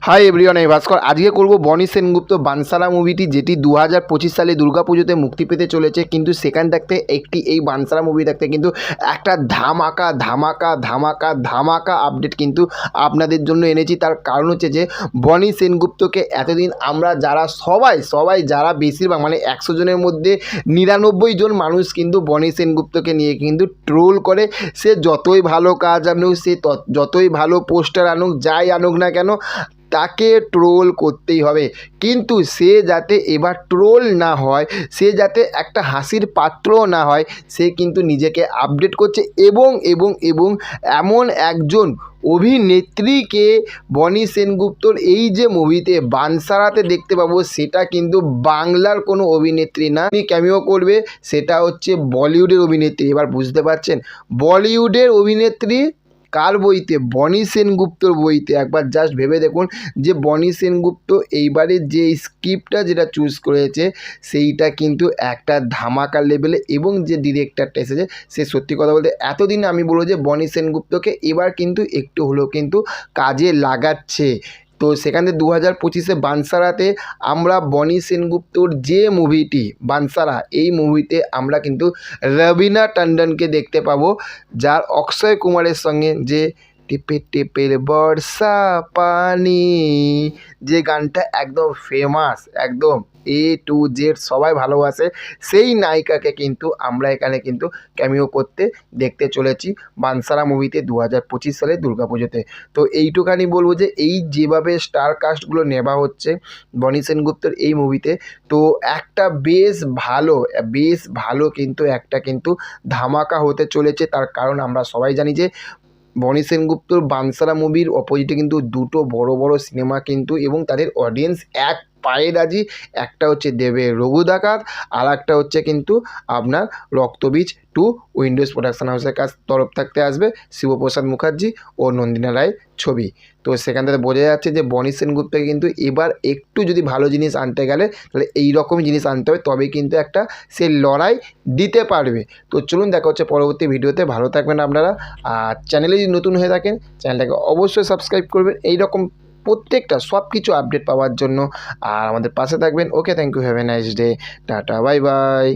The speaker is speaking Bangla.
হাই এভরিওয়ান, আমি ভাস্কর। আজকে করব বনি সেনগুপ্ত বানসারা মুভিটি, যেটি 2025 সালে দুর্গাপুজোতে মুক্তি পেতে চলেছে। কিন্তু সেখান থাকতে এই বানসারা মুভি থাকতে কিন্তু একটা ধামাকা ধামাকা ধামাকা ধামাকা আপডেট কিন্তু আপনাদের জন্য এনেছি। তার কারণ হচ্ছে যে বনি সেনগুপ্তকে এতদিন আমরা সবাই যারা বেশিরভাগ মানে 100 জনের মধ্যে 99 জন মানুষ কিন্তু বনি সেনগুপ্তকে নিয়ে কিন্তু ট্রোল করে। সে যতই ভালো কাজ আনুক, সে যতই ভালো পোস্টার আনুক, যাই আনুক না কেন, তাকে ট্রোল করতেই হবে। কিন্তু সে যাতে এবার ট্রোল না হয়, সে যাতে একটা হাসির পাত্রও না হয়, সে কিন্তু নিজেকে আপডেট করছে এবং এবং এবং এমন একজন অভিনেত্রীকে বনি সেনগুপ্তর এই যে মুভিতে বানসারাতে দেখতে পাবো, সেটা কিন্তু বাংলার কোনো অভিনেত্রী না, ক্যামিও করবে। সেটা হচ্ছে বলিউডের অভিনেত্রী। এবার বুঝতে পারছেন, বলিউডের অভিনেত্রী কার বইতে? বনি সেনগুপ্তর বইতে। একবার জাস্ট ভেবে দেখুন যে বনি সেনগুপ্ত এইবারে যে স্ক্রিপ্টটা যেটা চুজ করেছে, সেইটা কিন্তু একটা ধামাকা লেভেলে। এবং যে ডিরেক্টরটা এসেছে, সে সত্যি কথা বলতে এতদিন আমি বলবো যে বনি সেনগুপ্তকে এবার কিন্তু একটু হলেও কিন্তু কাজে লাগাচ্ছে। তো সেখান থেকে 2025-এ বানসারাতে আমরা বনি সেনগুপ্তর যে মুভিটি বানসারা, এই মুভিতে আমরা কিন্তু রবিনা টন্ডনকে দেখতে পাবো, যার অক্ষয় কুমারের সঙ্গে যে টিপে টিপে বর্ষা পানি, যে গানটা একদম ফেমাস, একদম A to Z সবাই ভালোবাসে, সেই নায়িকাকে কিন্তু আমরা এখানে কিন্তু ক্যামিও করতে দেখতে চলেছি বানসারা মুভিতে 2025 সালে দুর্গাপুজোতে। তো এইটুখানি বলবো যে এই যেভাবে স্টার কাস্টগুলো নেওয়া হচ্ছে বনি সেনগুপ্তর এই মুভিতে, তো একটা বেশ ভালো কিন্তু একটা কিন্তু ধামাকা হতে চলেছে। তার কারণ আমরা সবাই জানি যে বনি সেনগুপ্তর বানসারা মুভির অপোজিটে কিন্তু দুটো বড় বড় সিনেমা কিন্তু, এবং তাদের অডিয়েন্স এক পায়ে রাজি। একটা হচ্ছে দেবের রঘু ডাকাত, আর একটা হচ্ছে কিন্তু আপনার রক্তবীজ 2 উইন্ডোজ প্রোডাকশন হাউসের তরফ থাকতে আসবে শিবপ্রসাদ মুখার্জি ও নন্দিনা রায়ের ছবি। তো সেখান থেকে বোঝা যাচ্ছে যে বনি সেনগুপ্তকে কিন্তু এবার একটু যদি ভালো জিনিস আনতে গেলে, তাহলে এই রকম জিনিস আনতে হবে, তবেই কিন্তু একটা সে লড়াই দিতে পারবে। তো চলুন, দেখা হচ্ছে পরবর্তী ভিডিওতে। ভালো থাকবেন আপনারা। আর চ্যানেলে যদি নতুন হয়ে থাকেন, চ্যানেলটাকে অবশ্যই সাবস্ক্রাইব করবেন এই রকম প্রত্যেকটা সব কিছু আপডেট পাওয়ার জন্য। আর আমাদের পাশে থাকবেন। Okay, thank you, have a nice day, tata, bye by.